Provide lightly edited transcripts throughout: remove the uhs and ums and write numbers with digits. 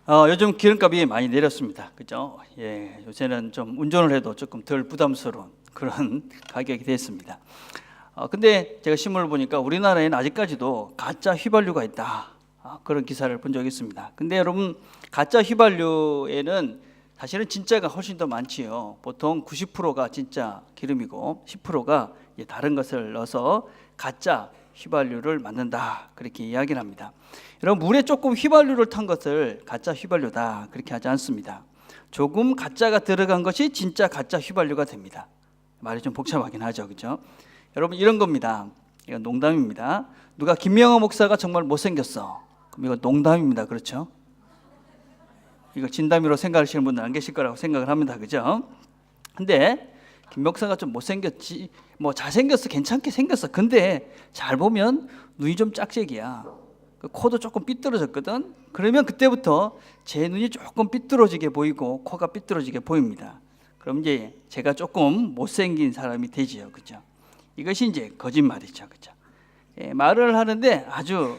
요즘 기름값이 많이 내렸습니다. 그죠? 예, 요새는 좀 운전을 해도 조금 덜 부담스러운 그런 가격이 됐습니다. 근데 제가 신문을 보니까 우리나라에는 아직까지도 가짜 휘발유가 있다. 그런 기사를 본 적이 있습니다. 근데 여러분, 가짜 휘발유에는 사실은 진짜가 훨씬 더 많지요. 보통 90%가 진짜 기름이고 10%가 다른 것을 넣어서 가짜 휘발유를 만든다, 그렇게 이야기를 합니다. 여러분, 물에 조금 휘발유를 탄 것을 가짜 휘발유다, 그렇게 하지 않습니다. 조금 가짜가 들어간 것이 진짜 가짜 휘발유가 됩니다. 말이 좀 복잡하긴 하죠, 그렇죠? 여러분, 이런 겁니다. 이건 농담입니다. 누가 김명호 목사가 정말 못생겼어, 그럼 이거 농담입니다. 그렇죠? 이거 진담으로 생각하시는 분들 안 계실 거라고 생각을 합니다. 그죠? 근데 김 목사가 좀 못생겼지, 뭐 잘생겼어, 괜찮게 생겼어. 근데 잘 보면 눈이 좀 짝짝이야. 코도 조금 삐뚤어졌거든. 그러면 그때부터 제 눈이 조금 삐뚤어지게 보이고 코가 삐뚤어지게 보입니다. 그럼 이제 제가 조금 못생긴 사람이 되지요. 그죠? 이것이 이제 거짓말이죠. 그죠? 예, 말을 하는데 아주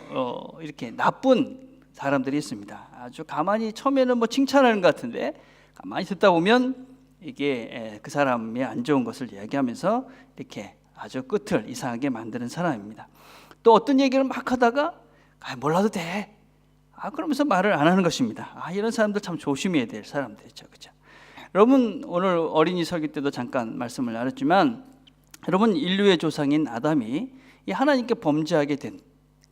이렇게 나쁜 사람들이 있습니다. 아주 가만히 처음에는 뭐 칭찬하는 것 같은데 가만히 듣다 보면 이게 그 사람의 안 좋은 것을 이야기하면서 이렇게 아주 끝을 이상하게 만드는 사람입니다. 또 어떤 얘기를 막 하다가 몰라도 돼, 그러면서 말을 안 하는 것입니다. 이런 사람들 참 조심해야 될 사람들이죠. 그죠? 여러분, 오늘 어린이 설교 때도 잠깐 말씀을 나눴지만, 여러분, 인류의 조상인 아담이 이 하나님께 범죄하게 된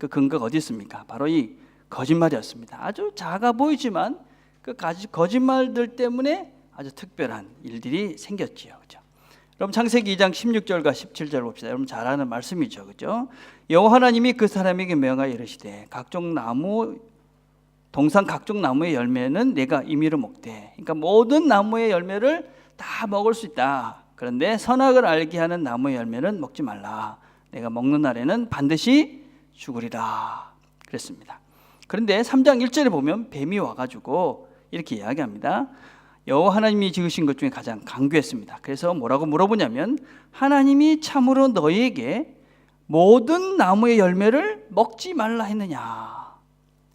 그 근거가 어디 있습니까? 바로 이 거짓말이었습니다. 아주 작아 보이지만 그 거짓말들 때문에 아주 특별한 일들이 생겼지요. 그죠? 여러분, 창세기 2장 16절과 17절 봅시다. 여러분 잘 아는 말씀이죠. 그죠? 여호와 하나님이 그 사람에게 명하여 이르시되 각종 나무, 동산 각종 나무의 열매는 내가 임의로 먹되, 그러니까 모든 나무의 열매를 다 먹을 수 있다. 그런데 선악을 알게 하는 나무의 열매는 먹지 말라. 내가 먹는 날에는 반드시 죽으리라. 그랬습니다. 그런데 3장 1절에 보면 뱀이 와가지고 이렇게 이야기합니다. 여호와 하나님이 지으신 것 중에 가장 강교했습니다. 그래서 뭐라고 물어보냐면, 하나님이 참으로 너희에게 모든 나무의 열매를 먹지 말라 했느냐.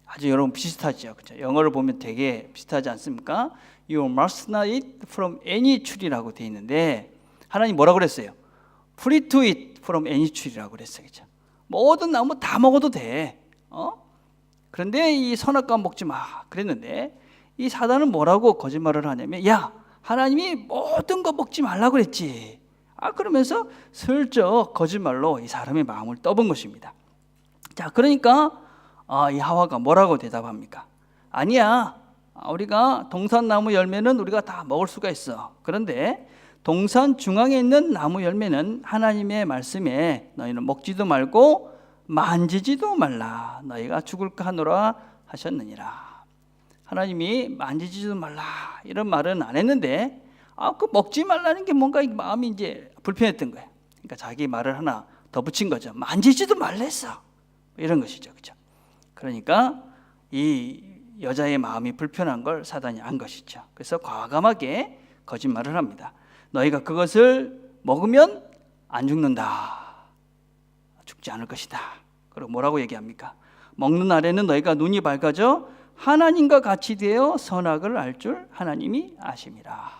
아주 여러분 비슷하죠. 그렇죠? 영어를 보면 되게 비슷하지 않습니까? You must not eat from any tree라고 되어 있는데, 하나님 뭐라고 그랬어요? Free to eat from any tree라고 그랬어요. 그렇죠? 모든 나무 다 먹어도 돼. 그런데 이 선악과 먹지 마 그랬는데, 이 사단은 뭐라고 거짓말을 하냐면, 야, 하나님이 모든 거 먹지 말라고 그랬지. 그러면서 슬쩍 거짓말로 이 사람의 마음을 떠본 것입니다. 자, 그러니까 이 하와가 뭐라고 대답합니까? 아니야, 우리가 동산나무 열매는 우리가 다 먹을 수가 있어. 그런데 동산 중앙에 있는 나무 열매는 하나님의 말씀에 너희는 먹지도 말고 만지지도 말라, 너희가 죽을까 하노라 하셨느니라. 하나님이 만지지도 말라 이런 말은 안 했는데, 그 먹지 말라는 게 뭔가 마음이 이제 불편했던 거예요. 그러니까 자기 말을 하나 더 붙인 거죠. 만지지도 말랬어, 이런 것이죠. 그죠? 그러니까 이 여자의 마음이 불편한 걸 사단이 안 것이죠. 그래서 과감하게 거짓말을 합니다. 너희가 그것을 먹으면 안 죽는다, 죽지 않을 것이다. 그리고 뭐라고 얘기합니까? 먹는 날에는 너희가 눈이 밝아져 하나님과 같이 되어 선악을 알 줄 하나님이 아심이라.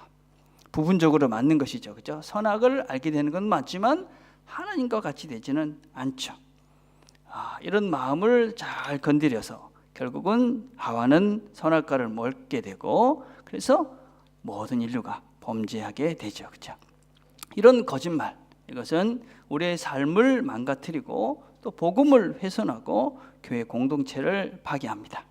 부분적으로 맞는 것이죠. 그죠? 선악을 알게 되는 건 맞지만 하나님과 같이 되지는 않죠. 이런 마음을 잘 건드려서 결국은 하와는 선악과를 먹게 되고, 그래서 모든 인류가 범죄하게 되죠. 그죠? 이런 거짓말, 이것은 우리의 삶을 망가뜨리고 또 복음을 훼손하고 교회 공동체를 파괴합니다.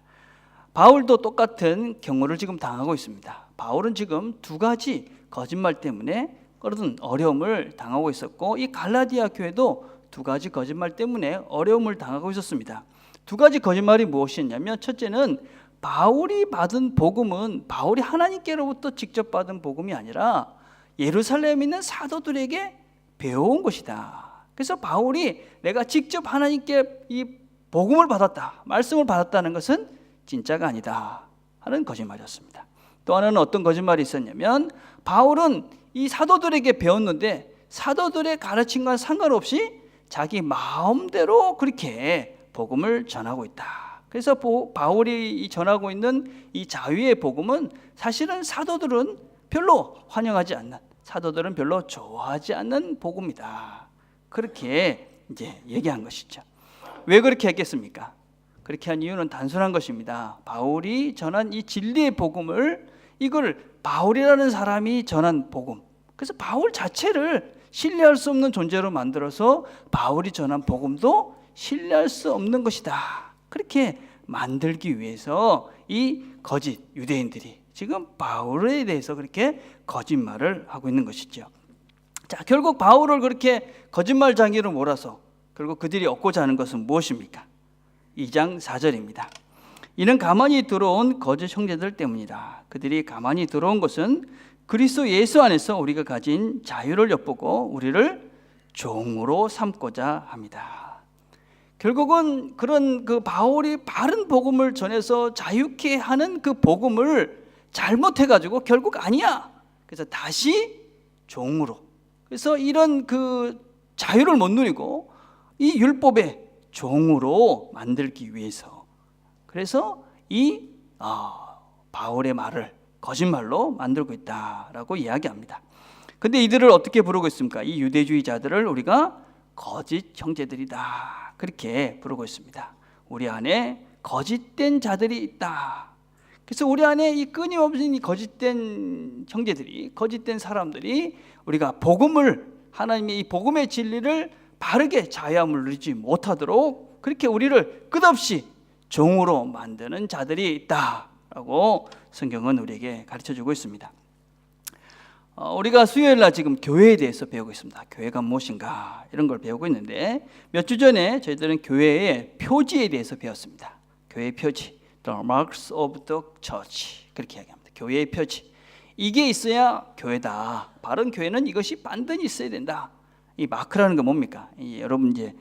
바울도 똑같은 경우를 지금 당하고 있습니다. 바울은 지금 두 가지 거짓말 때문에 그런 어려움을 당하고 있었고, 이 갈라디아 교회도 두 가지 거짓말 때문에 어려움을 당하고 있었습니다. 두 가지 거짓말이 무엇이었냐면, 첫째는 바울이 받은 복음은 바울이 하나님께로부터 직접 받은 복음이 아니라 예루살렘에 있는 사도들에게 배워온 것이다. 그래서 바울이 내가 직접 하나님께 이 복음을 받았다, 말씀을 받았다는 것은 진짜가 아니다 하는 거짓말이었습니다. 또 하나는 어떤 거짓말이 있었냐면, 바울은 이 사도들에게 배웠는데 사도들의 가르침과 상관없이 자기 마음대로 그렇게 복음을 전하고 있다. 그래서 바울이 전하고 있는 이 자유의 복음은 사실은 사도들은 별로 환영하지 않는, 사도들은 별로 좋아하지 않는 복음이다. 그렇게 이제 얘기한 것이죠. 왜 그렇게 했겠습니까? 그렇게 한 이유는 단순한 것입니다. 바울이 전한 이 진리의 복음을, 이걸 바울이라는 사람이 전한 복음, 그래서 바울 자체를 신뢰할 수 없는 존재로 만들어서 바울이 전한 복음도 신뢰할 수 없는 것이다. 그렇게 만들기 위해서 이 거짓 유대인들이 지금 바울에 대해서 그렇게 거짓말을 하고 있는 것이죠. 자, 결국 바울을 그렇게 거짓말장애로 몰아서 결국 그들이 얻고자 하는 것은 무엇입니까? 2장 4절입니다. 이는 가만히 들어온 거짓 형제들 때문이다. 그들이 가만히 들어온 것은 그리스도 예수 안에서 우리가 가진 자유를 엿보고 우리를 종으로 삼고자 합니다. 결국은 그런 그 바울이 바른 복음을 전해서 자유케 하는 그 복음을 잘못해가지고 결국 아니야. 그래서 다시 종으로. 그래서 이런 그 자유를 못 누리고 이 율법의 종으로 만들기 위해서. 그래서 이 바울의 말을 거짓말로 만들고 있다라고 이야기합니다. 근데 이들을 어떻게 부르고 있습니까? 이 유대주의자들을 우리가 거짓 형제들이다, 그렇게 부르고 있습니다. 우리 안에 거짓된 자들이 있다. 그래서 우리 안에 이 끊임없는 이 거짓된 형제들이, 거짓된 사람들이 우리가 복음을, 하나님의 이 복음의 진리를 바르게 자유함을 누리지 못하도록 그렇게 우리를 끝없이 종으로 만드는 자들이 있다라고 성경은 우리에게 가르쳐주고 있습니다. 우리가 수요일날 지금 교회에 대해서 배우고 있습니다. 교회가 무엇인가 이런 걸 배우고 있는데, 몇 주 전에 저희들은 교회의 표지에 대해서 배웠습니다. 교회의 표지, The Marks of the Church, 그렇게 이야기합니다. 교회의 표지, 이게 있어야 교회다. 바른 교회는 이것이 반드시 있어야 된다. 이 마크라는 건 뭡니까? 여러분 이제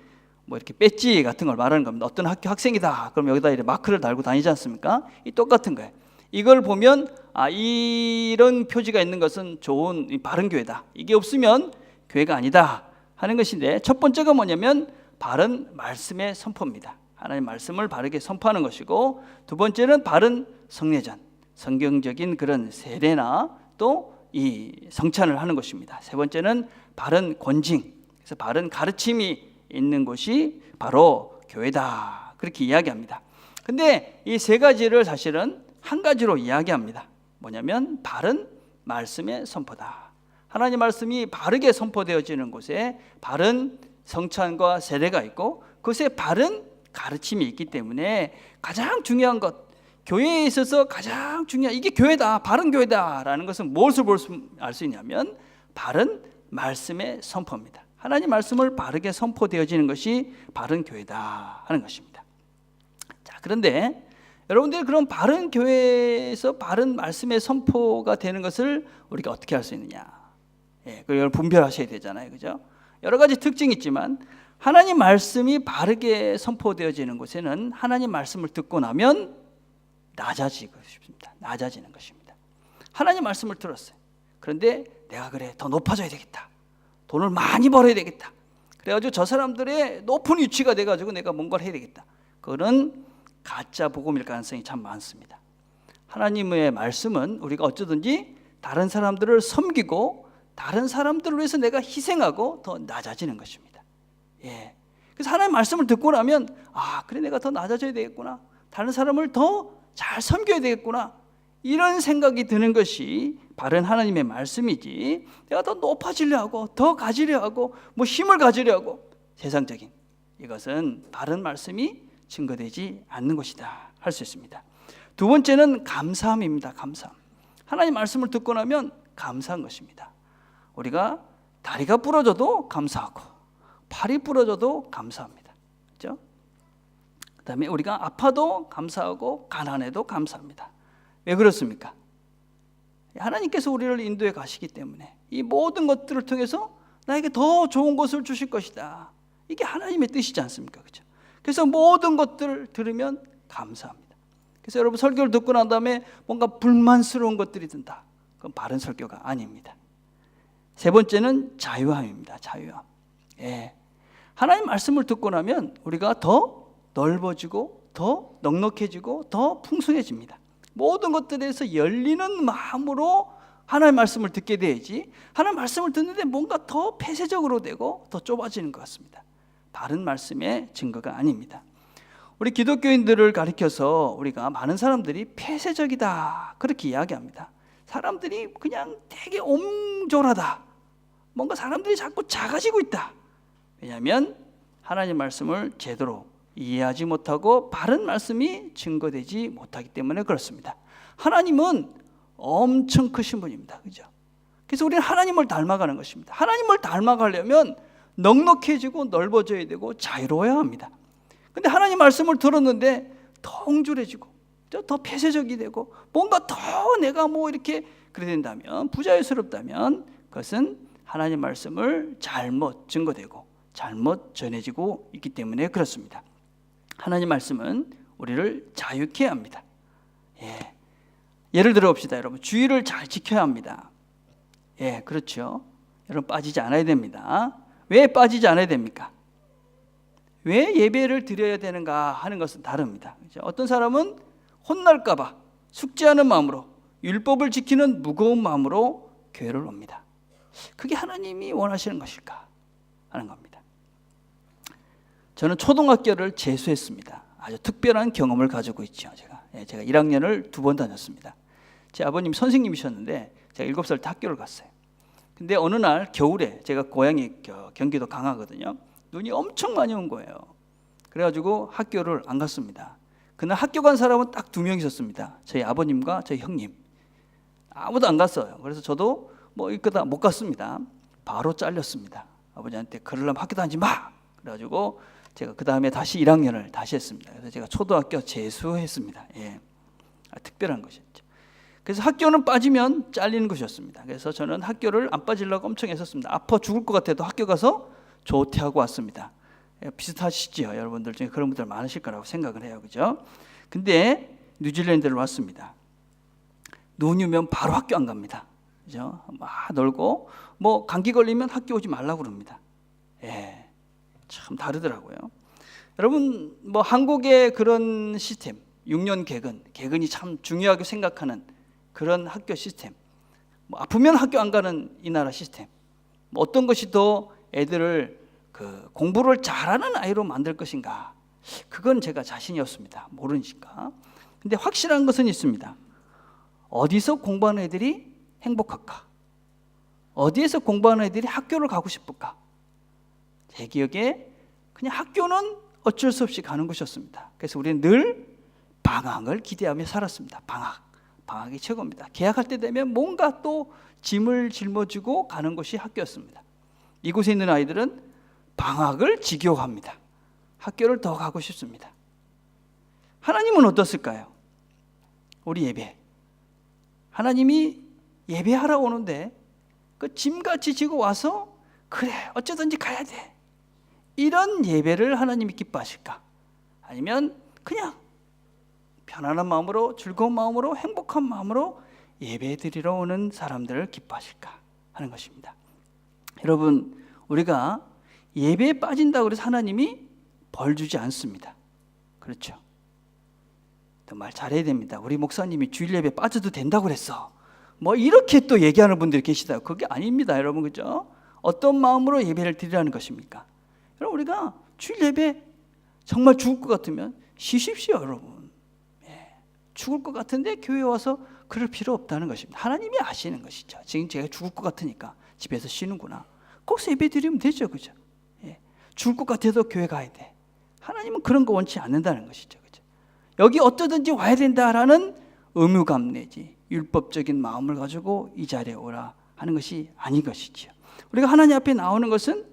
뭐 이렇게 배지 같은 걸 말하는 겁니다. 어떤 학교 학생이다, 그럼 여기다 이렇게 마크를 달고 다니지 않습니까? 이 똑같은 거예요. 이걸 보면 이런 표지가 있는 것은 좋은 바른 교회다, 이게 없으면 교회가 아니다 하는 것인데, 첫 번째가 뭐냐면 바른 말씀의 선포입니다. 하나님의 말씀을 바르게 선포하는 것이고, 두 번째는 바른 성례전, 성경적인 그런 세례나 또 이 성찬을 하는 것입니다. 세 번째는 바른 권징, 그래서 바른 가르침이 있는 곳이 바로 교회다, 그렇게 이야기합니다. 근데 이 세 가지를 사실은 한 가지로 이야기합니다. 뭐냐면 바른 말씀의 선포다. 하나님 말씀이 바르게 선포되어지는 곳에 바른 성찬과 세례가 있고, 그것에 바른 가르침이 있기 때문에 가장 중요한 것, 교회에 있어서 가장 중요한, 이게 교회다, 바른 교회다라는 것은 무엇을 알 수 있냐면 바른 말씀의 선포입니다. 하나님 말씀을 바르게 선포되어지는 것이 바른 교회다 하는 것입니다. 자, 그런데 여러분들, 그런 바른 교회에서 바른 말씀의 선포가 되는 것을 우리가 어떻게 할 수 있느냐? 그걸 분별하셔야 되잖아요, 그죠? 여러 가지 특징이 있지만 하나님 말씀이 바르게 선포되어지는 곳에는 하나님 말씀을 듣고 나면 낮아지고 싶습니다. 낮아지는 것입니다. 하나님 말씀을 들었어요. 그런데 내가 그래, 더 높아져야 되겠다, 돈을 많이 벌어야 되겠다, 그래가지고 저 사람들의 높은 위치가 돼가지고 내가 뭔가를 해야 되겠다, 그거는 가짜 복음일 가능성이 참 많습니다. 하나님의 말씀은 우리가 어쩌든지 다른 사람들을 섬기고 다른 사람들을 위해서 내가 희생하고 더 낮아지는 것입니다. 그래서 하나님의 말씀을 듣고 나면 그래, 내가 더 낮아져야 되겠구나, 다른 사람을 더 잘 섬겨야 되겠구나, 이런 생각이 드는 것이 바른 하나님의 말씀이지, 내가 더 높아지려 하고 더 가지려 하고 뭐 힘을 가지려 하고 세상적인, 이것은 바른 말씀이 증거되지 않는 것이다 할 수 있습니다. 두 번째는 감사함입니다. 감사함. 하나님 말씀을 듣고 나면 감사한 것입니다. 우리가 다리가 부러져도 감사하고 팔이 부러져도 감사합니다. 그렇죠? 그 다음에 우리가 아파도 감사하고 가난해도 감사합니다. 왜 그렇습니까? 하나님께서 우리를 인도해 가시기 때문에 이 모든 것들을 통해서 나에게 더 좋은 것을 주실 것이다, 이게 하나님의 뜻이지 않습니까? 그렇죠? 그래서 모든 것들을 들으면 감사합니다. 그래서 여러분, 설교를 듣고 난 다음에 뭔가 불만스러운 것들이 든다, 그건 바른 설교가 아닙니다. 세 번째는 자유함입니다. 자유함. 하나님 말씀을 듣고 나면 우리가 더 넓어지고 더 넉넉해지고 더 풍성해집니다. 모든 것들에서 열리는 마음으로 하나님의 말씀을 듣게 돼야지, 하나님의 말씀을 듣는데 뭔가 더 폐쇄적으로 되고 더 좁아지는 것 같습니다. 바른 말씀의 증거가 아닙니다. 우리 기독교인들을 가리켜서 우리가 많은 사람들이 폐쇄적이다 그렇게 이야기합니다. 사람들이 그냥 되게 옹졸하다, 뭔가 사람들이 자꾸 작아지고 있다. 왜냐하면 하나님 말씀을 제대로 이해하지 못하고 바른 말씀이 증거되지 못하기 때문에 그렇습니다. 하나님은 엄청 크신 분입니다. 그죠? 그래서 우리는 하나님을 닮아가는 것입니다. 하나님을 닮아가려면 넉넉해지고 넓어져야 되고 자유로워야 합니다. 근데 하나님 말씀을 들었는데 더 옹졸해지고 더 폐쇄적이 되고 뭔가 더 내가 뭐 이렇게 그래 된다면, 부자유스럽다면 그것은 하나님 말씀을 잘못 증거되고 잘못 전해지고 있기 때문에 그렇습니다. 하나님 말씀은 우리를 자유케 합니다. 예를 들어 봅시다. 여러분, 주의를 잘 지켜야 합니다. 그렇죠. 여러분, 빠지지 않아야 됩니다. 왜 빠지지 않아야 됩니까? 왜 예배를 드려야 되는가 하는 것은 다릅니다. 그렇죠? 어떤 사람은 혼날까 봐 숙지하는 마음으로, 율법을 지키는 무거운 마음으로 교회를 옵니다. 그게 하나님이 원하시는 것일까 하는 겁니다. 저는 초등학교를 재수했습니다. 아주 특별한 경험을 가지고 있죠. 제가 1학년을 2번 다녔습니다. 제 아버님 선생님이셨는데 제가 7살 때 학교를 갔어요. 근데 어느 날 겨울에, 제가 고향이 경기도 강화거든요. 눈이 엄청 많이 온 거예요. 그래가지고 학교를 안 갔습니다. 그날 학교 간 사람은 딱 2명 있었습니다. 저희 아버님과 저희 형님. 아무도 안 갔어요. 그래서 저도 뭐 이거다 못 갔습니다. 바로 잘렸습니다. 아버지한테 그러려면 학교 다니지 마. 그래가지고 제가 그 다음에 다시 1학년을 다시 했습니다. 그래서 제가 초등학교 재수했습니다. 특별한 것이었죠. 그래서 학교는 빠지면 잘리는 것이었습니다. 그래서 저는 학교를 안 빠지려고 엄청 애썼습니다. 아파 죽을 것 같아도 학교 가서 조퇴하고 왔습니다. 비슷하시죠? 여러분들 중에 그런 분들 많으실 거라고 생각을 해요. 그죠? 근데 뉴질랜드를 왔습니다. 눈이 오면 바로 학교 안 갑니다. 그죠? 막 놀고, 뭐 감기 걸리면 학교 오지 말라고 그럽니다. 참 다르더라고요. 여러분, 뭐 한국의 그런 시스템, 6년 개근이 참 중요하게 생각하는 그런 학교 시스템, 뭐 아프면 학교 안 가는 이 나라 시스템, 뭐 어떤 것이 더 애들을 공부를 잘하는 아이로 만들 것인가, 그건 제가 자신이 없습니다. 모르니까. 근데 확실한 것은 있습니다. 어디서 공부하는 애들이 행복할까? 어디에서 공부하는 애들이 학교를 가고 싶을까? 제 기억에 그냥 학교는 어쩔 수 없이 가는 것이었습니다. 그래서 우리는 늘 방학을 기대하며 살았습니다. 방학이 최고입니다. 개학할 때 되면 뭔가 또 짐을 짊어지고 가는 것이 학교였습니다. 이곳에 있는 아이들은 방학을 지겨워합니다. 학교를 더 가고 싶습니다. 하나님은 어떻을까요? 우리 예배, 하나님이 예배하러 오는데 그 짐같이 지고 와서 그래 어쩌든지 가야 돼, 이런 예배를 하나님이 기뻐하실까? 아니면 그냥 편안한 마음으로, 즐거운 마음으로, 행복한 마음으로 예배 드리러 오는 사람들을 기뻐하실까 하는 것입니다. 여러분, 우리가 예배에 빠진다고 해서 하나님이 벌 주지 않습니다. 그렇죠? 또 말 잘해야 됩니다. 우리 목사님이 주일 예배 빠져도 된다고 그랬어, 뭐 이렇게 또 얘기하는 분들이 계시다. 그게 아닙니다, 여러분. 그죠? 어떤 마음으로 예배를 드리라는 것입니까? 여러분, 우리가 주일 예배 정말 죽을 것 같으면 쉬십시오, 여러분. 죽을 것 같은데 교회 와서 그럴 필요 없다는 것입니다. 하나님이 아시는 것이죠. 지금 제가 죽을 것 같으니까 집에서 쉬는구나, 거기서 예배 드리면 되죠. 그죠? 죽을 것 같아도 교회 가야 돼. 하나님은 그런 거 원치 않는다는 것이죠. 그죠? 여기 어쩌든지 와야 된다라는 의무감 내지 율법적인 마음을 가지고 이 자리에 오라 하는 것이 아닌 것이죠. 우리가 하나님 앞에 나오는 것은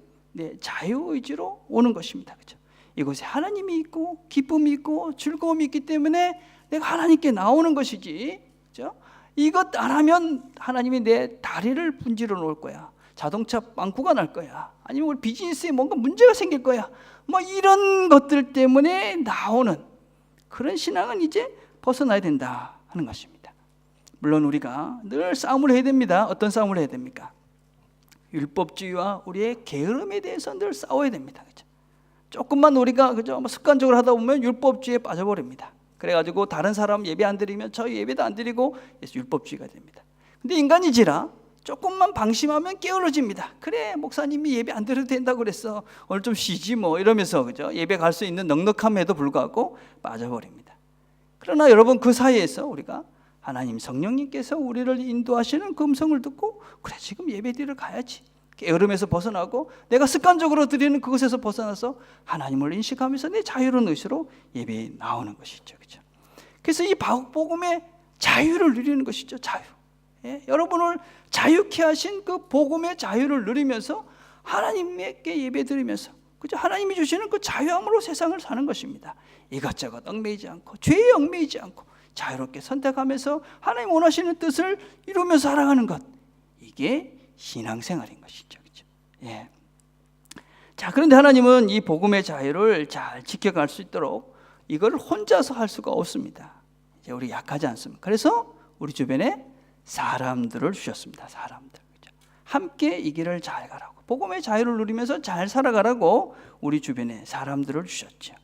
자유의지로 오는 것입니다. 그죠? 이곳에 하나님이 있고 기쁨이 있고 즐거움이 있기 때문에 내가 하나님께 나오는 것이지. 그죠? 이것 안 하면 하나님이 내 다리를 분지러 놓을 거야, 자동차 빵꾸가 날 거야, 아니면 우리 비즈니스에 뭔가 문제가 생길 거야, 뭐 이런 것들 때문에 나오는 그런 신앙은 이제 벗어나야 된다 하는 것입니다. 물론 우리가 늘 싸움을 해야 됩니다. 어떤 싸움을 해야 됩니까? 율법주의와 우리의 게으름에 대해서 늘 싸워야 됩니다. 그렇죠? 조금만 우리가 그죠? 뭐 습관적으로 하다 보면 율법주의에 빠져버립니다. 그래가지고 다른 사람 예배 안 드리면 저희 예배도 안 드리고 율법주의가 됩니다. 근데 인간이지라 조금만 방심하면 게을러집니다. 그래, 목사님이 예배 안 드려도 된다고 그랬어. 오늘 좀 쉬지 뭐 이러면서 그죠? 예배 갈 수 있는 넉넉함에도 불구하고 빠져버립니다. 그러나 여러분, 그 사이에서 우리가 하나님 성령님께서 우리를 인도하시는 그 음성을 듣고 그래, 지금 예배드리러 가야지. 게으름에서 벗어나고 내가 습관적으로 드리는 그것에서 벗어나서 하나님을 인식하면서 내 자유로운 의지로 예배에 나오는 것이죠. 그죠? 그래서 이 복음의 자유를 누리는 것이죠. 자유. 예? 여러분을 자유케 하신 그 복음의 자유를 누리면서 하나님께 예배드리면서 그죠? 하나님이 주시는 그 자유함으로 세상을 사는 것입니다. 이것저것 얽매이지 않고 죄에 얽매이지 않고 자유롭게 선택하면서 하나님 원하시는 뜻을 이루면서 살아가는 것, 이게 신앙생활인 것이죠. 그죠? 예. 자, 그런데 하나님은 이 복음의 자유를 잘 지켜갈 수 있도록 이걸 혼자서 할 수가 없습니다. 이제 우리 약하지 않습니까? 그래서 우리 주변에 사람들을 주셨습니다. 사람들. 그죠? 함께 이 길을 잘 가라고, 복음의 자유를 누리면서 잘 살아가라고 우리 주변에 사람들을 주셨죠.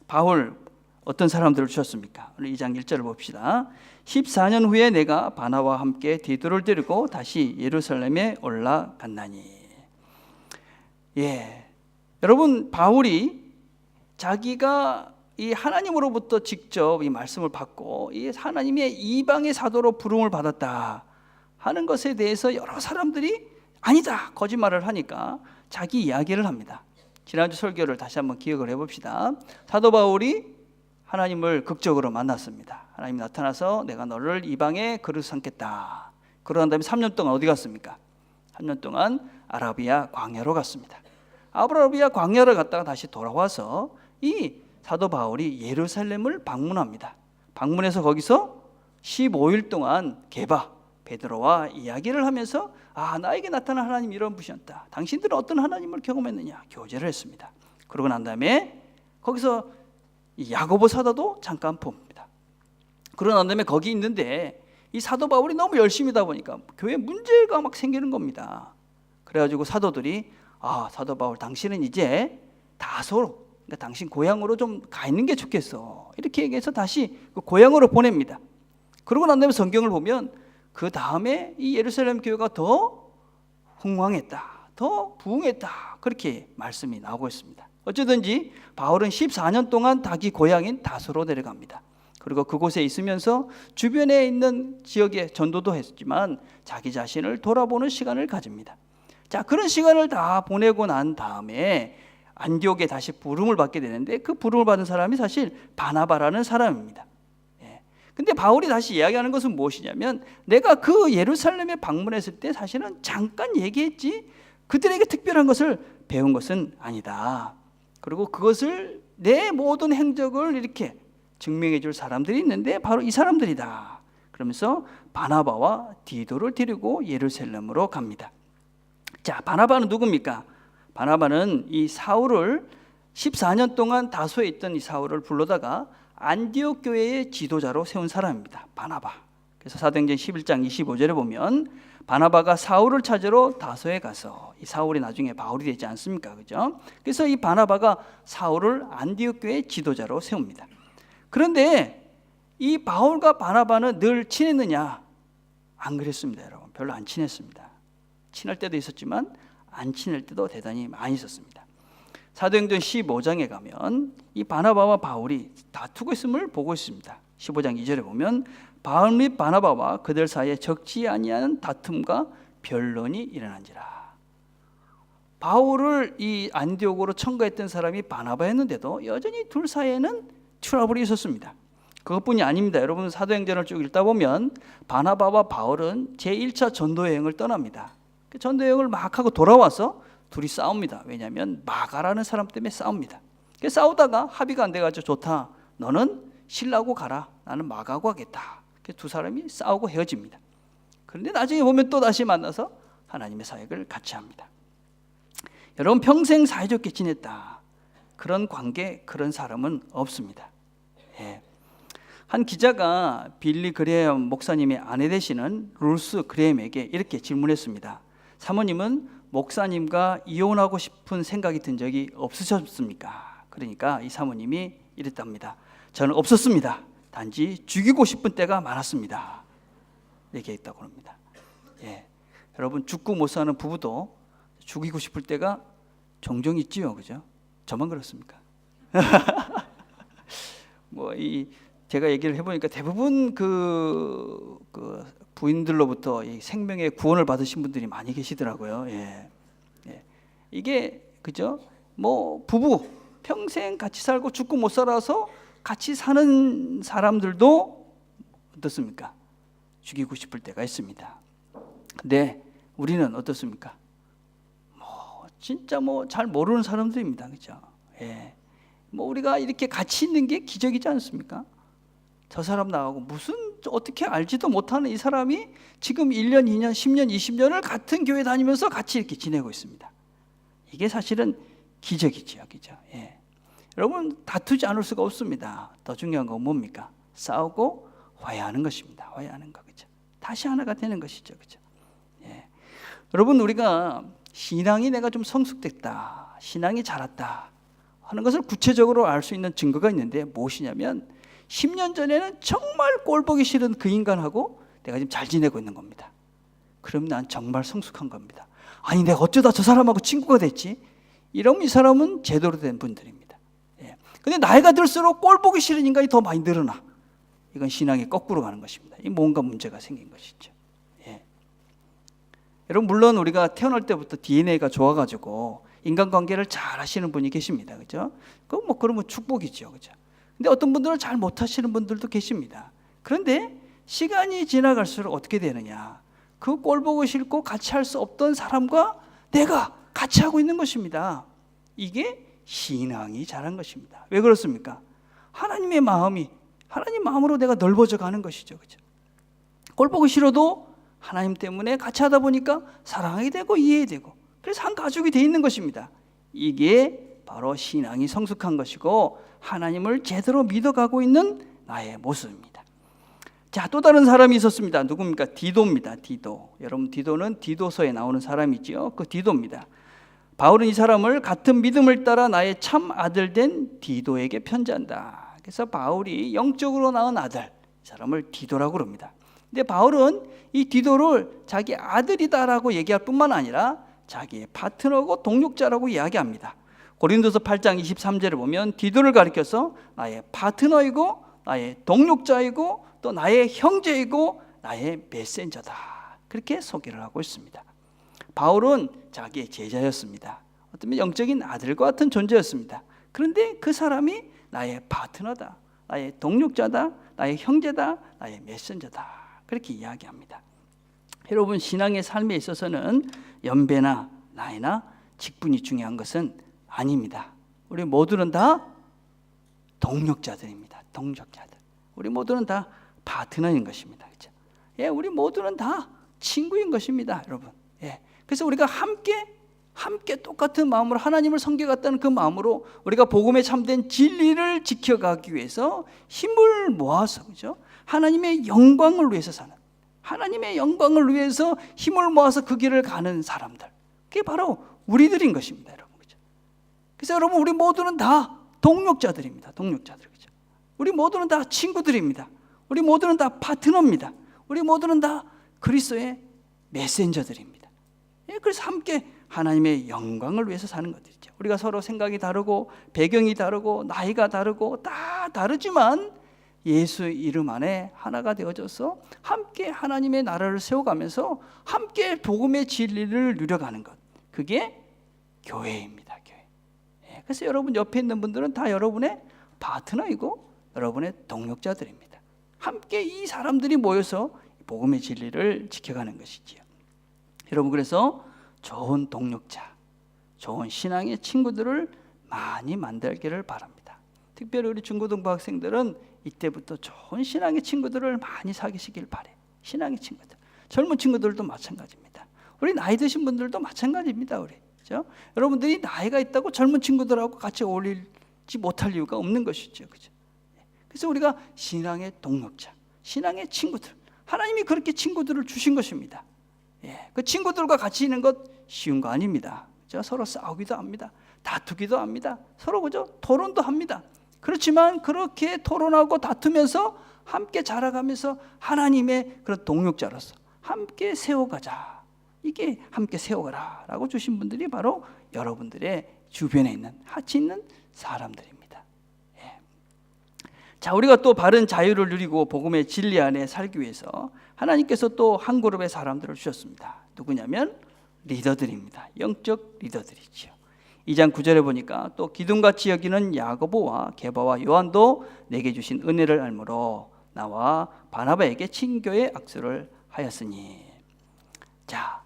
바울 어떤 사람들을 주셨습니까? 오늘 2장 1절을 봅시다. 14년 후에 내가 바나바와 함께 디도를 데리고 다시 예루살렘에 올라갔나니. 예, 여러분, 바울이 자기가 이 하나님으로부터 직접 이 말씀을 받고 이 하나님의 이방의 사도로 부름을 받았다 하는 것에 대해서 여러 사람들이 아니다, 거짓말을 하니까 자기 이야기를 합니다. 지난주 설교를 다시 한번 기억을 해봅시다. 사도 바울이 하나님을 극적으로 만났습니다. 하나님이 나타나서 내가 너를 이방에 그릇 삼겠다. 그러한 다음에 3년 동안 어디 갔습니까? 3년 동안 아라비아 광야로 갔습니다. 아라비아 광야를 갔다가 다시 돌아와서 이 사도 바울이 예루살렘을 방문합니다. 방문해서 거기서 15일 동안 베드로와 이야기를 하면서 나에게 나타난 하나님 이런 분이었다. 당신들은 어떤 하나님을 경험했느냐? 교제를 했습니다. 그러고 난 다음에 거기서 야고보 사도도 잠깐 봅니다. 그러고 난 다음에 거기 있는데 이 사도 바울이 너무 열심히다 보니까 교회에 문제가 막 생기는 겁니다. 그래가지고 사도들이 사도 바울, 당신은 이제 다소로, 그러니까 당신 고향으로 좀 가 있는 게 좋겠어. 이렇게 얘기해서 다시 그 고향으로 보냅니다. 그러고 난 다음에 성경을 보면 그 다음에 이 예루살렘 교회가 더 흥왕했다, 더 부흥했다, 그렇게 말씀이 나오고 있습니다. 어쩌든지 바울은 14년 동안 자기 고향인 다소로 내려갑니다. 그리고 그곳에 있으면서 주변에 있는 지역에 전도도 했지만 자기 자신을 돌아보는 시간을 가집니다. 자, 그런 시간을 다 보내고 난 다음에 안디옥에 다시 부름을 받게 되는데 그 부름을 받은 사람이 사실 바나바라는 사람입니다. 근데 바울이 다시 이야기하는 것은 무엇이냐면, 내가 그 예루살렘에 방문했을 때 사실은 잠깐 얘기했지 그들에게 특별한 것을 배운 것은 아니다. 그리고 그것을 내 모든 행적을 이렇게 증명해 줄 사람들이 있는데 바로 이 사람들이다. 그러면서 바나바와 디도를 데리고 예루살렘으로 갑니다. 자, 바나바는 누굽니까? 바나바는 이 사울을 14년 동안 다소에 있던 이 사울을 불러다가 안디옥 교회의 지도자로 세운 사람입니다. 바나바. 그래서 사도행전 11장 25절에 보면 바나바가 사울을 찾으러 다소에 가서, 이 사울이 나중에 바울이 되지 않습니까? 그죠? 그래서 이 바나바가 사울을 안디옥 교회의 지도자로 세웁니다. 그런데 이 바울과 바나바는 늘 친했느냐? 안 그랬습니다, 여러분. 별로 안 친했습니다. 친할 때도 있었지만 안 친할 때도 대단히 많이 있었습니다. 사도행전 15장에 가면 이 바나바와 바울이 다투고 있음을 보고 있습니다. 15장 2절에 보면 바울 및 바나바와 그들 사이에 적지 아니하는 다툼과 변론이 일어난지라. 바울을 이 안디옥으로 청구했던 사람이 바나바였는데도 여전히 둘 사이에는 트러블이 있었습니다. 그것뿐이 아닙니다. 여러분, 사도행전을 쭉 읽다 보면 바나바와 바울은 제1차 전도여행을 떠납니다. 그 전도여행을 막 하고 돌아와서 둘이 싸웁니다. 왜냐하면 마가라는 사람 때문에 싸웁니다. 싸우다가 합의가 안 돼가지고, 좋다, 너는 신라고 가라, 나는 마가고 하겠다. 두 사람이 싸우고 헤어집니다. 그런데 나중에 보면 또 다시 만나서 하나님의 사역을 같이 합니다. 여러분, 평생 사이좋게 지냈다, 그런 관계, 그런 사람은 없습니다. 한 기자가 빌리 그레엄 목사님의 아내 되시는 루스 그레엄에게 이렇게 질문했습니다. 사모님은 목사님과 이혼하고 싶은 생각이 든 적이 없으셨습니까? 그러니까 이 사모님이 이랬답니다. 저는 없었습니다. 단지 죽이고 싶은 때가 많았습니다. 얘기했다고 합니다. 예. 여러분, 죽고 못 사는 부부도 죽이고 싶을 때가 종종 있지요, 그죠? 저만 그렇습니까? 제가 얘기를 해보니까 대부분 그 부인들로부터 이 생명의 구원을 받으신 분들이 많이 계시더라고요. 예. 예. 이게 그죠? 뭐 부부 평생 같이 살고 죽고 못 살아서 같이 사는 사람들도 어떻습니까? 죽이고 싶을 때가 있습니다. 근데 우리는 어떻습니까? 진짜 잘 모르는 사람들입니다. 그죠? 예. 우리가 이렇게 같이 있는 게 기적이지 않습니까? 저 사람 나가고 어떻게 알지도 못하는 이 사람이 지금 1년, 2년, 10년, 20년을 같은 교회 다니면서 같이 이렇게 지내고 있습니다. 이게 사실은 기적이지요. 그죠? 예. 여러분, 다투지 않을 수가 없습니다. 더 중요한 건 뭡니까? 싸우고 화해하는 것입니다. 화해하는 거. 그죠? 다시 하나가 되는 것이죠. 그죠? 예. 여러분, 우리가 신앙이 내가 좀 성숙됐다, 신앙이 자랐다 하는 것을 구체적으로 알 수 있는 증거가 있는데 무엇이냐면 10년 전에는 정말 꼴보기 싫은 그 인간하고 내가 지금 잘 지내고 있는 겁니다. 그럼 난 정말 성숙한 겁니다. 아니, 내가 어쩌다 저 사람하고 친구가 됐지? 이러면 이 사람은 제대로 된 분들입니다. 예. 근데 나이가 들수록 꼴보기 싫은 인간이 더 많이 늘어나. 이건 신앙이 거꾸로 가는 것입니다. 이 뭔가 문제가 생긴 것이죠. 예. 여러분, 물론 우리가 태어날 때부터 DNA가 좋아가지고 인간관계를 잘 하시는 분이 계십니다. 그죠? 그러면 축복이죠. 그죠? 근데 어떤 분들은 잘 못하시는 분들도 계십니다. 그런데 시간이 지나갈수록 어떻게 되느냐? 그 꼴 보고 싫고 같이 할 수 없던 사람과 내가 같이 하고 있는 것입니다. 이게 신앙이 자란 것입니다. 왜 그렇습니까? 하나님 마음으로 내가 넓어져 가는 것이죠. 그죠? 꼴 보고 싫어도 하나님 때문에 같이 하다 보니까 사랑하게 되고 이해되고, 그래서 한 가족이 되어 있는 것입니다. 이게 바로 신앙이 성숙한 것이고 하나님을 제대로 믿어가고 있는 나의 모습입니다. 자, 또 다른 사람이 있었습니다. 누굽니까? 디도입니다. 디도. 여러분, 디도는 디도서에 나오는 사람이지요. 그 디도입니다. 바울은 이 사람을 같은 믿음을 따라 나의 참 아들 된 디도에게 편지한다. 그래서 바울이 영적으로 낳은 아들, 이 사람을 디도라고 그럽니다. 근데 바울은 이 디도를 자기 아들이다라고 얘기할 뿐만 아니라 자기의 파트너고 동력자라고 이야기합니다. 고린도서 8장 23절을 보면 디도를 가리켜서 나의 파트너이고 나의 동력자이고 또 나의 형제이고 나의 메신저다, 그렇게 소개를 하고 있습니다. 바울은 자기의 제자였습니다. 어쩌면 영적인 아들과 같은 존재였습니다. 그런데 그 사람이 나의 파트너다, 나의 동력자다, 나의 형제다, 나의 메신저다, 그렇게 이야기합니다. 여러분, 신앙의 삶에 있어서는 연배나 나이나 직분이 중요한 것은 아닙니다. 우리 모두는 다 동력자들입니다. 동력자들. 우리 모두는 다 파트너인 것입니다. 그렇죠? 예, 우리 모두는 다 친구인 것입니다, 여러분. 예. 그래서 우리가 함께 똑같은 마음으로 하나님을 섬겨갔다는 그 마음으로 우리가 복음에 참된 진리를 지켜가기 위해서 힘을 모아서, 그죠? 하나님의 영광을 위해서 사는, 하나님의 영광을 위해서 힘을 모아서 그 길을 가는 사람들, 그게 바로 우리들인 것입니다, 여러분. 그죠? 그래서 여러분, 우리 모두는 다 동력자들입니다. 동력자들. 그죠? 우리 모두는 다 친구들입니다. 우리 모두는 다 파트너입니다. 우리 모두는 다 그리스도의 메신저들입니다. 예, 그래서 함께 하나님의 영광을 위해서 사는 것들이죠. 우리가 서로 생각이 다르고 배경이 다르고 나이가 다르고 다 다르지만 예수 이름 안에 하나가 되어져서 함께 하나님의 나라를 세워가면서 함께 복음의 진리를 누려가는 것, 그게 교회입니다. 교회. 예, 그래서 여러분 옆에 있는 분들은 다 여러분의 파트너이고 여러분의 동력자들입니다. 함께 이 사람들이 모여서 복음의 진리를 지켜가는 것이지요. 여러분, 그래서 좋은 동력자, 좋은 신앙의 친구들을 많이 만들기를 바랍니다. 특별히 우리 중고등부 학생들은 이때부터 좋은 신앙의 친구들을 많이 사귀시길 바래요. 신앙의 친구들. 젊은 친구들도 마찬가지입니다. 우리 나이 드신 분들도 마찬가지입니다. 우리. 그죠? 여러분들이 나이가 있다고 젊은 친구들하고 같이 어울리지 못할 이유가 없는 것이죠. 그죠? 그래서 우리가 신앙의 동력자, 신앙의 친구들, 하나님이 그렇게 친구들을 주신 것입니다. 그 친구들과 같이 있는 것 쉬운 거 아닙니다. 서로 싸우기도 합니다. 다투기도 합니다. 서로 토론도 합니다. 그렇지만 그렇게 토론하고 다투면서 함께 자라가면서 하나님의 그런 동역자로서 함께 세워가자. 이게 함께 세워가라 라고 주신 분들이 바로 여러분들의 주변에 있는 같이 있는 사람들입니다. 자, 우리가 또 바른 자유를 누리고 복음의 진리 안에 살기 위해서 하나님께서 또 한 그룹의 사람들을 주셨습니다. 누구냐면 리더들입니다. 영적 리더들이죠. 2장 9절에 보니까 또 기둥같이 여기는 야고보와 게바와 요한도 내게 주신 은혜를 알므로 나와 바나바에게 친교의 악수를 하였으니. 자,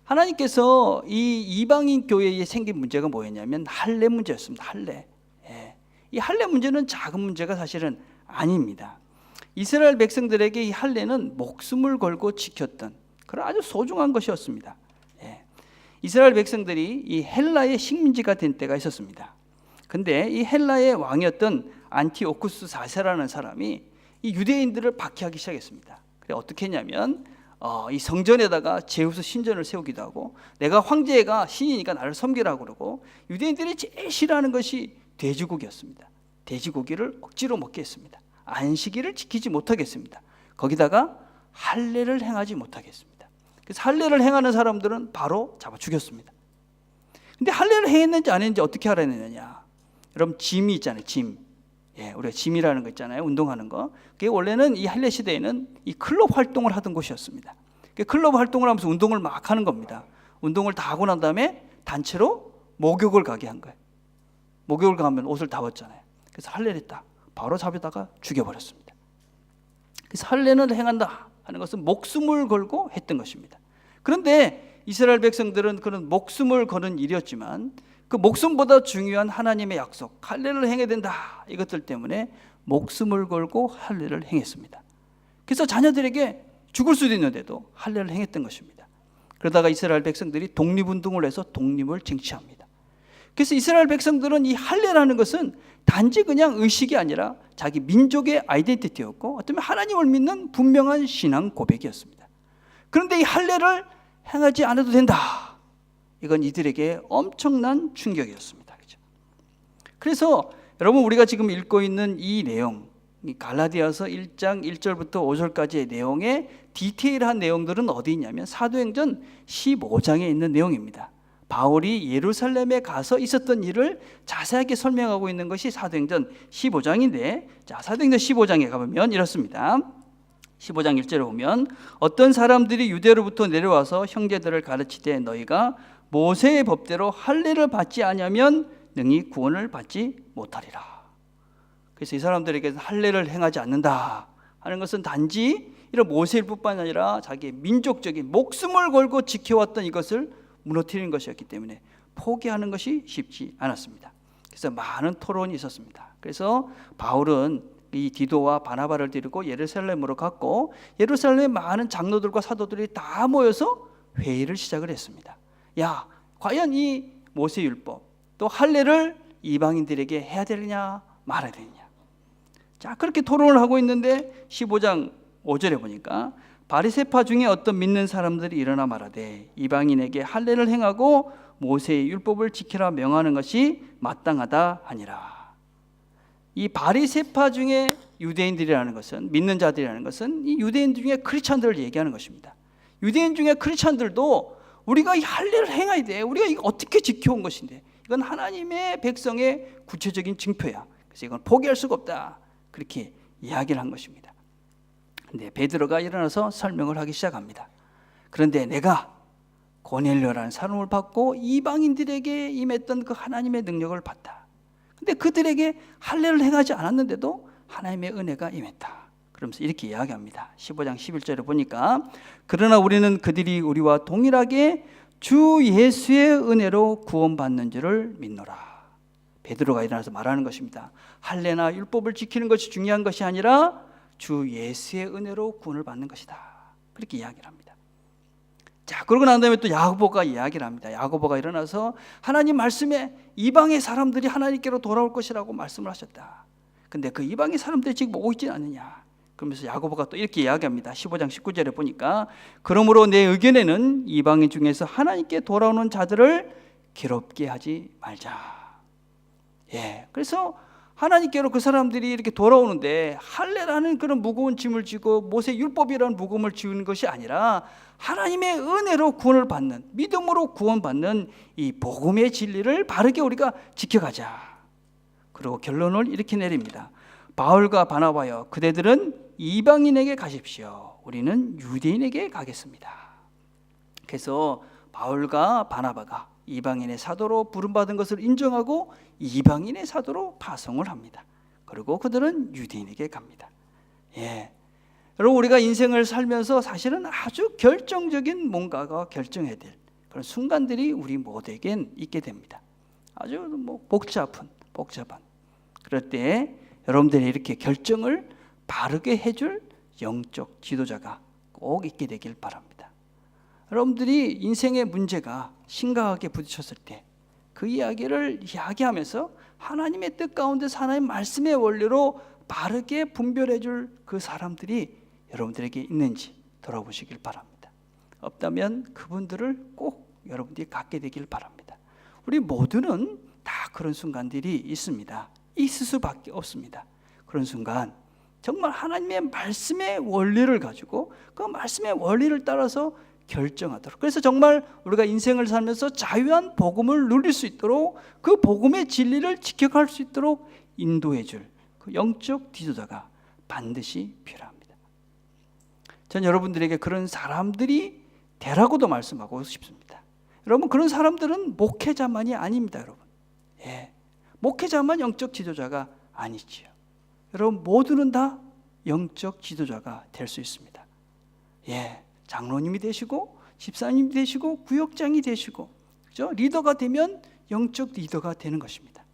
하나님께서 이 이방인 교회에 생긴 문제가 뭐였냐면 할례 문제였습니다. 할례. 이 할례 문제는 작은 문제가 사실은 아닙니다. 이스라엘 백성들에게 이 할례는 목숨을 걸고 지켰던 그런 아주 소중한 것이었습니다. 이스라엘 백성들이 이 헬라의 식민지가 된 때가 있었습니다. 근데 이 헬라의 왕이었던 안티오쿠스 4세라는 사람이 이 유대인들을 박해하기 시작했습니다. 그래 어떻게 했냐면 이 성전에다가 제우스 신전을 세우기도 하고 내가 황제가 신이니까 나를 섬기라고 그러고 유대인들이 제일 싫어하는 것이 돼지고기였습니다. 돼지고기를 억지로 먹게 했습니다. 안식일을 지키지 못하게 했습니다. 거기다가 할례를 행하지 못하게 했습니다. 그래서 할례를 행하는 사람들은 바로 잡아 죽였습니다. 근데 할례를 행했는지 안 했는지 어떻게 알아내느냐? 여러분 짐이 있잖아요. 짐. 우리가 짐이라는 거 있잖아요. 운동하는 거. 그게 원래는 이 할례 시대에는 이 클럽 활동을 하던 곳이었습니다. 클럽 활동을 하면서 운동을 막 하는 겁니다. 운동을 다 하고 난 다음에 단체로 목욕을 가게 한 거예요. 목욕을 가면 옷을 다 벗잖아요. 그래서 할례를 했다. 바로 잡아다가 죽여버렸습니다. 그래서 할례를 행한다 하는 것은 목숨을 걸고 했던 것입니다. 그런데 이스라엘 백성들은 그런 목숨을 거는 일이었지만 그 목숨보다 중요한 하나님의 약속, 할례를 행해야 된다. 이것들 때문에 목숨을 걸고 할례를 행했습니다. 그래서 자녀들에게 죽을 수도 있는데도 할례를 행했던 것입니다. 그러다가 이스라엘 백성들이 독립운동을 해서 독립을 쟁취합니다. 그래서 이스라엘 백성들은 이 할례라는 것은 단지 그냥 의식이 아니라 자기 민족의 아이덴티티였고 어쩌면 하나님을 믿는 분명한 신앙 고백이었습니다. 그런데 이 할례를 행하지 않아도 된다. 이건 이들에게 엄청난 충격이었습니다. 그렇죠? 그래서 여러분 우리가 지금 읽고 있는 이 내용, 이 갈라디아서 1장 1절부터 5절까지의 내용의 디테일한 내용들은 어디 있냐면 사도행전 15장에 있는 내용입니다. 바울이 예루살렘에 가서 있었던 일을 자세하게 설명하고 있는 것이 사도행전 15장인데 자, 사도행전 15장에 가보면 이렇습니다. 15장 1절에 보면 어떤 사람들이 유대로부터 내려와서 형제들을 가르치되 너희가 모세의 법대로 할례를 받지 아니하면 능히 구원을 받지 못하리라. 그래서 이 사람들에게는 할례를 행하지 않는다 하는 것은 단지 이런 모세일 뿐만 아니라 자기의 민족적인 목숨을 걸고 지켜왔던 이것을 무너뜨리는 것이었기 때문에 포기하는 것이 쉽지 않았습니다. 그래서 많은 토론이 있었습니다. 그래서 바울은 이 디도와 바나바를 데리고 예루살렘으로 갔고 예루살렘에 많은 장로들과 사도들이 다 모여서 회의를 시작을 했습니다. 야, 과연 이 모세율법 또 할례를 이방인들에게 해야 되느냐 말아야 되느냐. 자, 그렇게 토론을 하고 있는데 15장 5절에 보니까 바리새파 중에 어떤 믿는 사람들이 일어나 말하되 이방인에게 할례를 행하고 모세의 율법을 지키라 명하는 것이 마땅하다 하니라. 이 바리새파 중에 유대인들이라는 것은 믿는 자들이라는 것은 이 유대인 중에 크리스찬들을 얘기하는 것입니다. 유대인 중에 크리스찬들도 우리가 이 할례를 행해야 돼. 우리가 이거 어떻게 지켜온 것인데 이건 하나님의 백성의 구체적인 증표야. 그래서 이건 포기할 수가 없다. 그렇게 이야기를 한 것입니다. 근데 베드로가 일어나서 설명을 하기 시작합니다. 그런데 내가 고넬료라는 사람을 받고 이방인들에게 임했던 그 하나님의 능력을 봤다. 근데 그들에게 할례를 행하지 않았는데도 하나님의 은혜가 임했다. 그러면서 이렇게 이야기합니다. 15장 11절에 보니까 그러나 우리는 그들이 우리와 동일하게 주 예수의 은혜로 구원받는 줄을 믿노라. 베드로가 일어나서 말하는 것입니다. 할례나 율법을 지키는 것이 중요한 것이 아니라 주 예수의 은혜로 구원을 받는 것이다. 그렇게 이야기를 합니다. 자, 그러고 난 다음에 또 야고보가 이야기를 합니다. 야고보가 일어나서 하나님 말씀에 이방의 사람들이 하나님께로 돌아올 것이라고 말씀을 하셨다. 근데 그 이방의 사람들이 지금 오고 있지 않느냐. 그러면서 야고보가 또 이렇게 이야기합니다. 15장 19절에 보니까 그러므로 내 의견에는 이방인 중에서 하나님께 돌아오는 자들을 괴롭게 하지 말자. 그래서 하나님께로 그 사람들이 이렇게 돌아오는데 할례라는 그런 무거운 짐을 지고 모세 율법이라는 무거움을 지우는 것이 아니라 하나님의 은혜로 구원을 받는, 믿음으로 구원받는 이 복음의 진리를 바르게 우리가 지켜가자. 그리고 결론을 이렇게 내립니다. 바울과 바나바여 그대들은 이방인에게 가십시오. 우리는 유대인에게 가겠습니다. 그래서 바울과 바나바가 이방인의 사도로 부름받은 것을 인정하고 이방인의 사도로 파송을 합니다. 그리고 그들은 유대인에게 갑니다. 여러분, 우리가 인생을 살면서 사실은 아주 결정적인 뭔가가 결정해야 될 그런 순간들이 우리 모두에겐 있게 됩니다. 아주 복잡한. 그럴 때 여러분들이 이렇게 결정을 바르게 해줄 영적 지도자가 꼭 있게 되길 바랍니다. 여러분들이 인생의 문제가 심각하게 부딪혔을 때 그 이야기를 이야기하면서 하나님의 뜻 가운데서 하나님의 말씀의 원리로 바르게 분별해 줄 그 사람들이 여러분들에게 있는지 돌아보시길 바랍니다. 없다면 그분들을 꼭 여러분들이 갖게 되길 바랍니다. 우리 모두는 다 그런 순간들이 있습니다. 있을 수밖에 없습니다. 그런 순간 정말 하나님의 말씀의 원리를 가지고 그 말씀의 원리를 따라서 결정하도록, 그래서 정말 우리가 인생을 살면서 자유한 복음을 누릴 수 있도록 그 복음의 진리를 지켜갈 수 있도록 인도해 줄 그 영적 지도자가 반드시 필요합니다. 전 여러분들에게 그런 사람들이 되라고도 말씀하고 싶습니다. 여러분, 그런 사람들은 목회자만이 아닙니다. 여러분, 목회자만 영적 지도자가 아니지요. 여러분, 모두는 다 영적 지도자가 될 수 있습니다. 장로님이 되시고 집사님이 되시고 구역장이 되시고, 그죠? 리더가 되면 영적 리더가 되는 것입니다.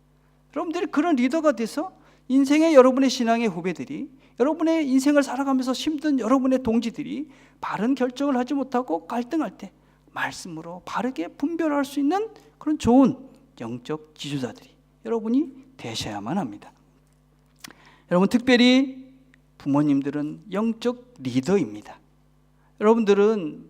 여러분들이 그런 리더가 돼서 인생의 여러분의 신앙의 후배들이, 여러분의 인생을 살아가면서 힘든 여러분의 동지들이 바른 결정을 하지 못하고 갈등할 때 말씀으로 바르게 분별할 수 있는 그런 좋은 영적 지도자들이 여러분이 되셔야만 합니다. 여러분, 특별히 부모님들은 영적 리더입니다. 여러분들은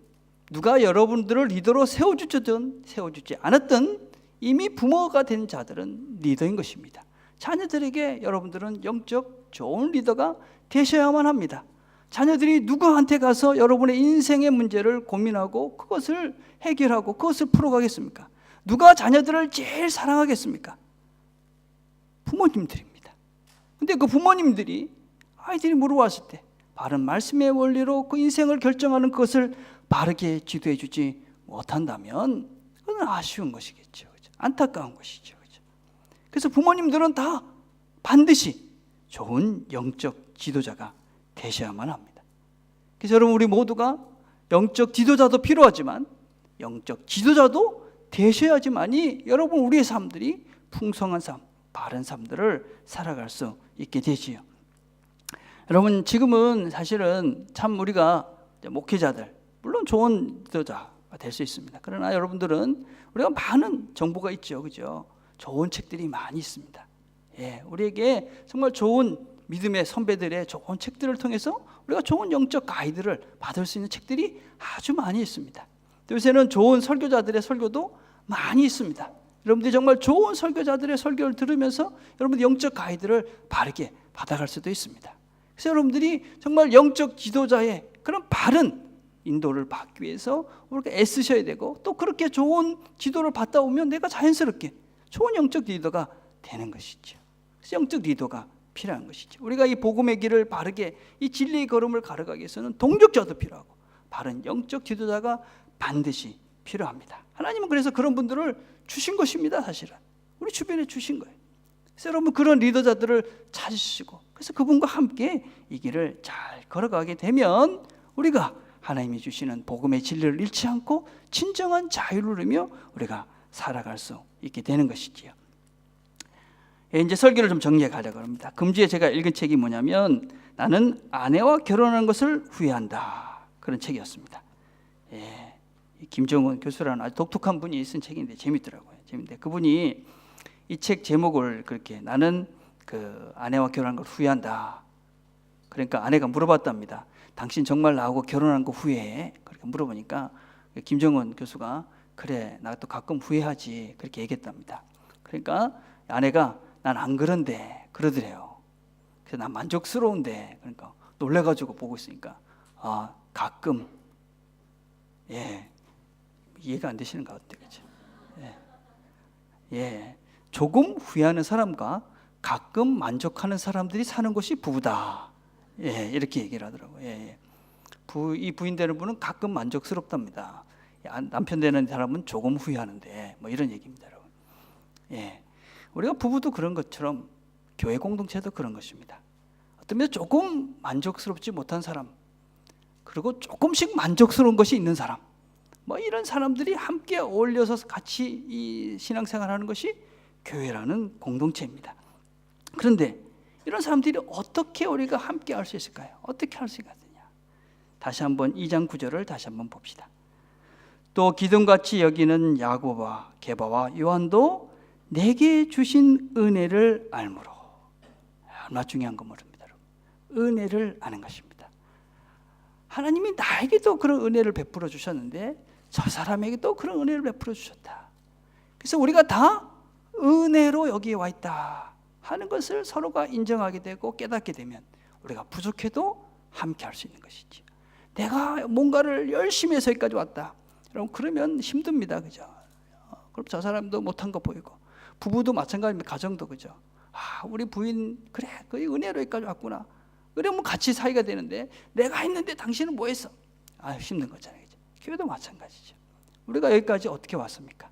누가 여러분들을 리더로 세워주든 세워주지 않았든 이미 부모가 된 자들은 리더인 것입니다. 자녀들에게 여러분들은 영적 좋은 리더가 되셔야만 합니다. 자녀들이 누구한테 가서 여러분의 인생의 문제를 고민하고 그것을 해결하고 그것을 풀어가겠습니까? 누가 자녀들을 제일 사랑하겠습니까? 부모님들입니다. 근데 그 부모님들이 아이들이 물어왔을 때 바른 말씀의 원리로 그 인생을 결정하는 것을 바르게 지도해 주지 못한다면 그건 아쉬운 것이겠죠. 그렇죠? 안타까운 것이죠. 그렇죠? 그래서 부모님들은 다 반드시 좋은 영적 지도자가 되셔야만 합니다. 그래서 여러분, 우리 모두가 영적 지도자도 필요하지만 영적 지도자도 되셔야지만이 여러분 우리의 삶들이 풍성한 삶, 바른 삶들을 살아갈 수 있게 되지요. 여러분, 지금은 사실은 참 우리가 목회자들, 물론 좋은 지도자가 될 수 있습니다. 그러나 여러분들은 우리가 많은 정보가 있죠, 그죠? 좋은 책들이 많이 있습니다. 우리에게 정말 좋은 믿음의 선배들의 좋은 책들을 통해서 우리가 좋은 영적 가이드를 받을 수 있는 책들이 아주 많이 있습니다. 요새는 좋은 설교자들의 설교도 많이 있습니다. 여러분들이 정말 좋은 설교자들의 설교를 들으면서 여러분들 영적 가이드를 바르게 받아갈 수도 있습니다. 그래서 여러분들이 정말 영적 지도자의 그런 바른 인도를 받기 위해서 우리가 애쓰셔야 되고, 또 그렇게 좋은 지도를 받다 오면 내가 자연스럽게 좋은 영적 리더가 되는 것이죠. 그래서 영적 리더가 필요한 것이죠. 우리가 이 복음의 길을 바르게, 이 진리의 걸음을 걸어가기 위해서는 동역자도 필요하고 바른 영적 지도자가 반드시 필요합니다. 하나님은 그래서 그런 분들을 주신 것입니다. 사실은 우리 주변에 주신 거예요. 그래서 여러분, 그런 리더자들을 찾으시고, 그래서 그분과 함께 이 길을 잘 걸어가게 되면 우리가 하나님이 주시는 복음의 진리를 잃지 않고 진정한 자유를 누리며 우리가 살아갈 수 있게 되는 것이지요. 이제 설교를 좀 정리해 가려고 합니다. 금주에 제가 읽은 책이 뭐냐면 나는 아내와 결혼하는 것을 후회한다, 그런 책이었습니다. 김정은 교수라는 아주 독특한 분이 쓴 책인데 재밌더라고요. 재밌는데 그분이 이 책 제목을 그렇게, 나는 그 아내와 결혼한 걸 후회한다, 그러니까 아내가 물어봤답니다. 당신 정말 나하고 결혼한 거 후회해? 그렇게 물어보니까 김정은 교수가 그래, 나 또 가끔 후회하지, 그렇게 얘기했답니다. 그러니까 아내가 난 안 그런데 그러더래요. 그래서 난 만족스러운데, 그러니까 놀래가지고 보고 있으니까 가끔, 이해가 안 되시는가 어때, 그죠? 조금 후회하는 사람과 가끔 만족하는 사람들이 사는 것이 부부다. 이렇게 얘기를 하더라고요. 이 부인 되는 분은 가끔 만족스럽답니다. 남편 되는 사람은 조금 후회하는데, 뭐 이런 얘기입니다, 여러분. 우리가 부부도 그런 것처럼 교회 공동체도 그런 것입니다. 어떤 면에서 조금 만족스럽지 못한 사람, 그리고 조금씩 만족스러운 것이 있는 사람, 뭐 이런 사람들이 함께 어울려서 같이 이 신앙생활하는 것이 교회라는 공동체입니다. 그런데 이런 사람들이 어떻게 우리가 함께 할 수 있을까요? 어떻게 할 수 있겠느냐? 다시 한번 2장 9절을 다시 한번 봅시다. 또 기둥같이 여기는 야고보와 게바와 요한도 내게 주신 은혜를 알므로. 얼마나 중요한 거 모릅니다, 여러분. 은혜를 아는 것입니다. 하나님이 나에게도 그런 은혜를 베풀어 주셨는데 저 사람에게도 그런 은혜를 베풀어 주셨다. 그래서 우리가 다 은혜로 여기에 와 있다 하는 것을 서로가 인정하게 되고 깨닫게 되면 우리가 부족해도 함께 할 수 있는 것이지. 내가 뭔가를 열심히 해서 여기까지 왔다, 여러분, 그러면 힘듭니다, 그죠? 그럼 저 사람도 못한 거 보이고, 부부도 마찬가지입니다. 가정도 그죠? 우리 부인 그래, 그 은혜로 여기까지 왔구나. 그러면 같이 사이가 되는데 내가 했는데 당신은 뭐 했어? 힘든 거잖아요, 그죠? 교회도 마찬가지죠. 우리가 여기까지 어떻게 왔습니까?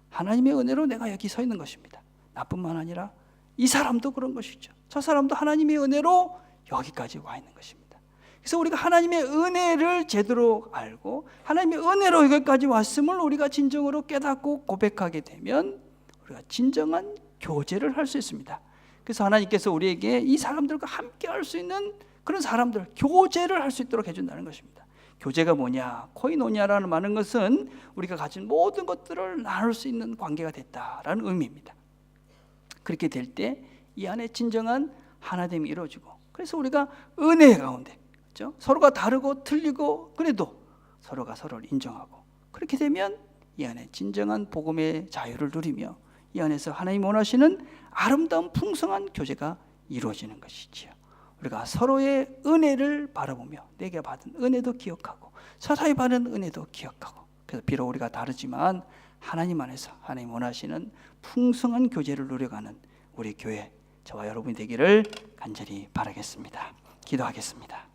하나님의 은혜로 내가 여기 서 있는 것입니다. 나뿐만 아니라 이 사람도 그런 것이죠. 저 사람도 하나님의 은혜로 여기까지 와 있는 것입니다. 그래서 우리가 하나님의 은혜를 제대로 알고 하나님의 은혜로 여기까지 왔음을 우리가 진정으로 깨닫고 고백하게 되면 우리가 진정한 교제를 할 수 있습니다. 그래서 하나님께서 우리에게 이 사람들과 함께 할 수 있는 그런 사람들, 교제를 할 수 있도록 해준다는 것입니다. 교제가 뭐냐? 코이노니아라는 많은 것은 우리가 가진 모든 것들을 나눌 수 있는 관계가 됐다라는 의미입니다. 그렇게 될 때 이 안에 진정한 하나됨이 이루어지고, 그래서 우리가 은혜 가운데, 그렇죠? 서로가 다르고 틀리고 그래도 서로가 서로를 인정하고, 그렇게 되면 이 안에 진정한 복음의 자유를 누리며 이 안에서 하나님 원하시는 아름다운 풍성한 교제가 이루어지는 것이지요. 우리가 서로의 은혜를 바라보며 내게 받은 은혜도 기억하고 서로의 받은 은혜도 기억하고, 그래서 비록 우리가 다르지만 하나님 안에서 하나님 원하시는 풍성한 교제를 누려가는 우리 교회, 저와 여러분이 되기를 간절히 바라겠습니다. 기도하겠습니다.